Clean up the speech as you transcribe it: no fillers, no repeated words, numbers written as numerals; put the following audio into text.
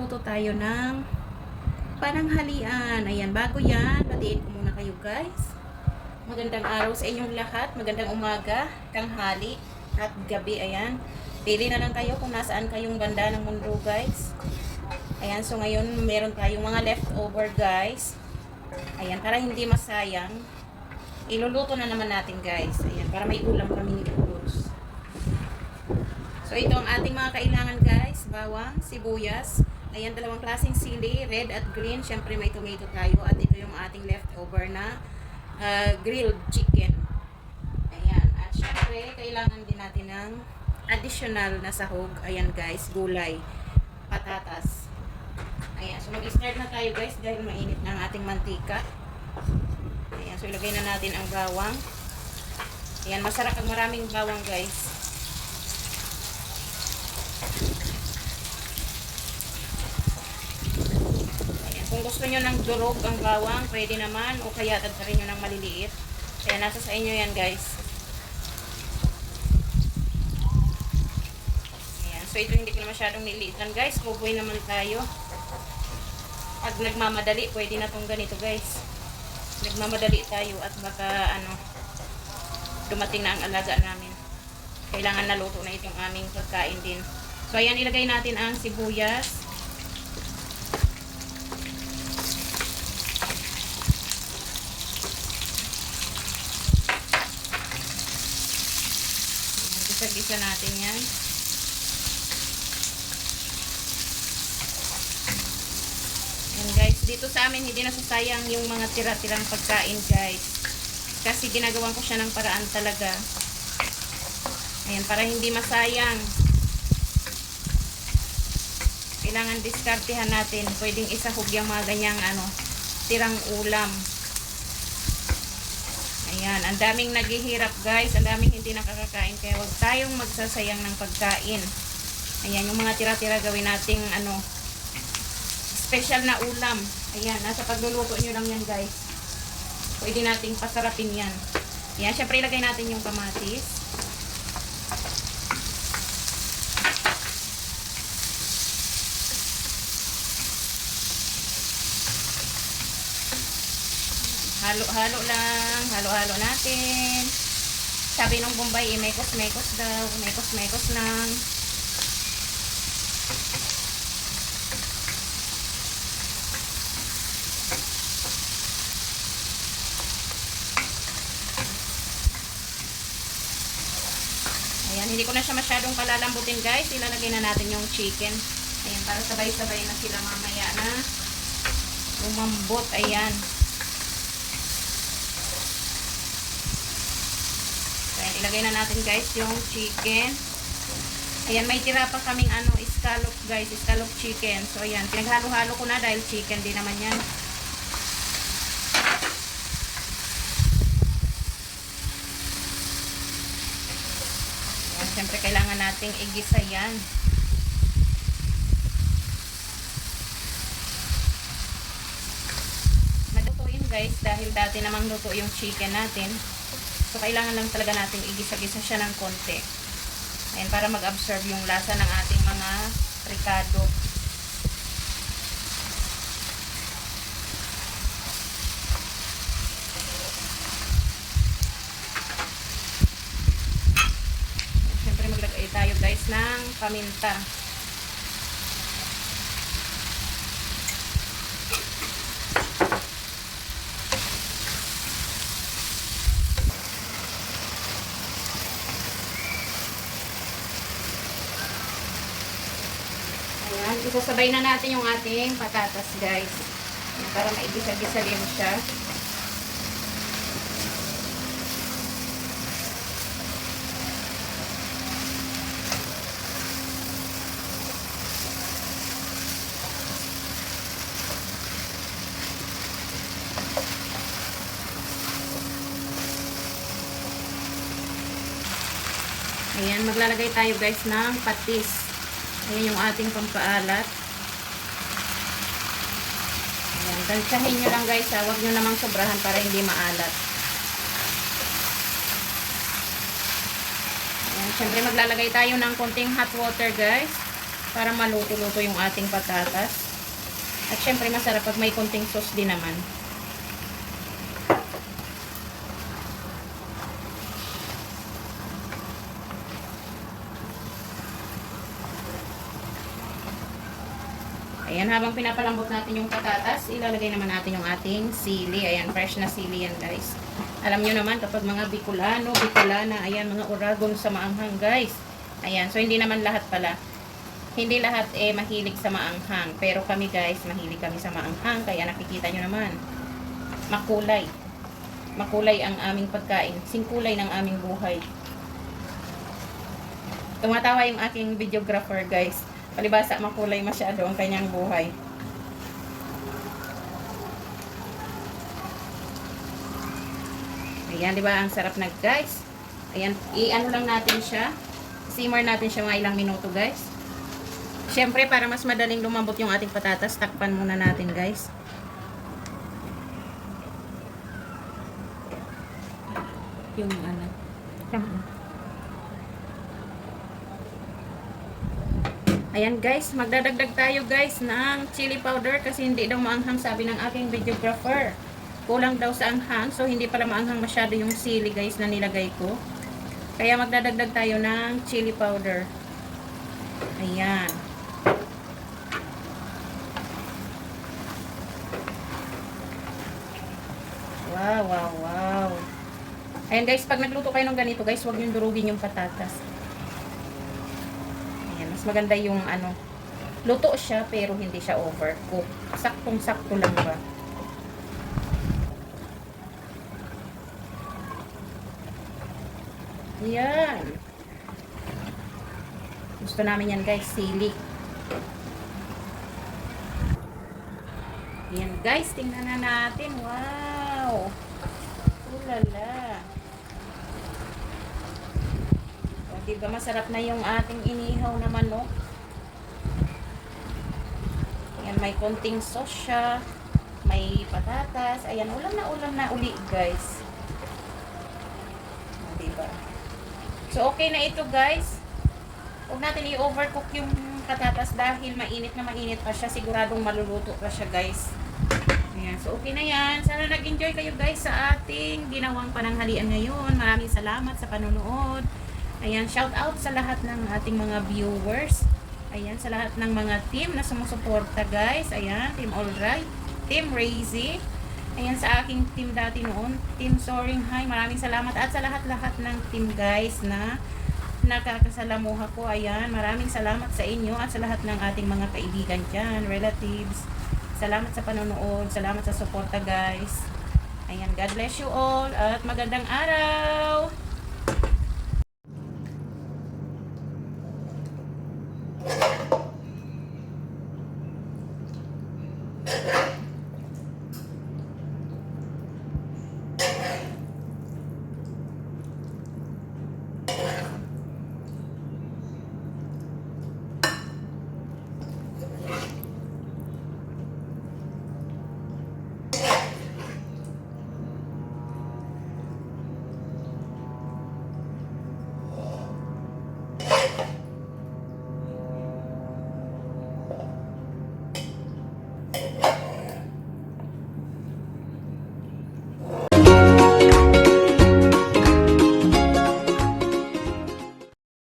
magluluto tayo ng pananghalian. Ayan, bago yan, batiin ko muna kayo guys. Magandang araw sa inyong lahat. Magandang umaga, tanghali, at gabi. Ayan, pili na lang kayo kung nasaan kayong banda ng mundo guys. Ayan, so ngayon meron tayong mga leftover guys. Ayan, para hindi masayang, iluluto na naman natin guys. Ayan, para may ulam kami ni Ulos. So ito ang ating mga kailangan guys. Bawang, sibuyas. Ayan, dalawang klaseng sili, red at green. Siyempre may tomato tayo. At ito yung ating leftover na grilled chicken. Ayan. At siyempre, kailangan din natin ng additional na sahog. Ayan guys, gulay, patatas. Ayan, so mag-start na tayo guys dahil mainit na ang ating mantika. Ayan, so ilagay na natin ang bawang. Ayan, masarap ang maraming bawang guys. Ayan, kung gusto nyo ng durog ang bawang, pwede naman, o kaya tadtarin nyo ng maliliit. Kaya nasa sa inyo yan guys. Ayan, so ito hindi ko na masyadong niliitan guys. Buboy naman tayo. Pag nagmamadali, pwede na tong ganito guys. Nagmamadali tayo at baka dumating na ang alaga namin. Kailangan na luto na itong aming pagkain din. So ayan, ilagay natin ang sibuyas. Gisa-gisa natin yan. Ayan guys, dito sa amin hindi nasasayang yung mga tira-tirang pagkain guys. Kasi ginagawan ko siya ng paraan talaga. Ayan, para hindi masayang. Kailangan diskartehan natin. Pwedeng isahog yung mga ganyang tirang ulam. Ayan, ang daming naghihirap guys. Ang daming hindi nakakakain. Kaya huwag tayong magsasayang ng pagkain. Ayan, yung mga tira-tira gawin nating special na ulam. Ayan, nasa pagluluto nyo lang yan guys. Pwede nating pasarapin yan. Ayan, syempre ilagay natin yung kamatis. Halo-halo lang. Halo-halo natin. Sabi nung Bombay, mekos-mekos daw. Mekos-mekos lang. Ayan, hindi ko na siya masyadong palalambutin guys. Ilalagay na natin yung chicken. Ayan, para sabay-sabay na sila mamaya na umambot. Ayan. Ayan, ilagay na natin guys yung chicken. Ayan, may tira pa kaming scallop guys. Scallop chicken. So ayan, pinaghalo-halo ko na dahil chicken din naman yan. Siyempre, kailangan nating igisa yan. Malutuin guys, dahil dati namang luto yung chicken natin. So, kailangan lang talaga nating igisa-gisa siya ng konti. Ayan, para mag-absorb yung lasa ng ating mga ricado. Maglagay tayo guys ng paminta. Ayan, isasabay na natin yung ating patatas guys. Ayan, para maigisa-gisa din siya. Ayan, maglalagay tayo guys ng patis. Ayan yung ating pampaalat. Ayan, tansyahin nyo lang guys ha. Huwag nyo namang sobrahan para hindi maalat. Ayan, syempre maglalagay tayo ng konting hot water guys. para maluto-luto yung ating patatas. At syempre masarap pag may konting sauce din naman. Ayan, habang pinapalambot natin yung patatas, ilalagay naman natin yung ating sili. Ayan, fresh na sili yan, guys. Alam nyo naman, kapag mga Bicolano, Bicolana, ayan, mga Uragon sa maanghang, guys. Ayan, so hindi naman lahat pala. Hindi lahat mahilig sa maanghang. Pero kami, guys, mahilig kami sa maanghang. Kaya nakikita nyo naman, makulay. Makulay ang aming pagkain. Singkulay ng aming buhay. Tumatawa yung aking videographer, guys. Palibasa makulay masyado ang kanyang buhay. Ayan, di ba? Ang sarap na, guys. Ayan, i-ano lang natin siya. Simmer natin siya mga ilang minuto, guys. Siyempre, para mas madaling lumambot yung ating patatas, takpan muna natin, guys. Yung ano. Ayan guys, magdadagdag tayo guys ng chili powder kasi hindi daw maanghang, sabi ng aking videographer. Kulang daw sa anghang, so hindi pala maanghang masyado yung sili guys na nilagay ko. Kaya magdadagdag tayo ng chili powder. Ayan. Wow, wow, wow. Ayan guys, pag nagluto kayo ng ganito guys, huwag niyong durugin yung patatas. Maganda yung ano, luto siya pero hindi siya overcook. Saktong-sakto lang ba. Yan. Gusto namin yan guys, sili. Yan guys, tingnan na natin. Wow. Ulala. Diba masarap na yung ating inihaw na manok. Ayan, may konting sauce siya. May patatas. Ayan, ulam na uli guys. Diba? So okay na ito guys. Huwag natin i-overcook yung patatas dahil mainit na mainit pa siya. Siguradong maluluto pa siya guys. Ayan, so okay na yan. Sana nag-enjoy kayo guys sa ating ginawang pananghalian ngayon. Maraming salamat sa panonood. Ayan, shout out sa lahat ng ating mga viewers. Ayan, sa lahat ng mga team na sumusuporta guys. Ayan, Team Alright, Team Razy. Ayan, sa aking team dati noon, Team Soaring High. Maraming salamat at sa lahat-lahat ng team guys na nakakasalamuha ko. Ayan, maraming salamat sa inyo at sa lahat ng ating mga kaibigan dyan, relatives. Salamat sa panonood, salamat sa suporta guys. Ayan, God bless you all at magandang araw!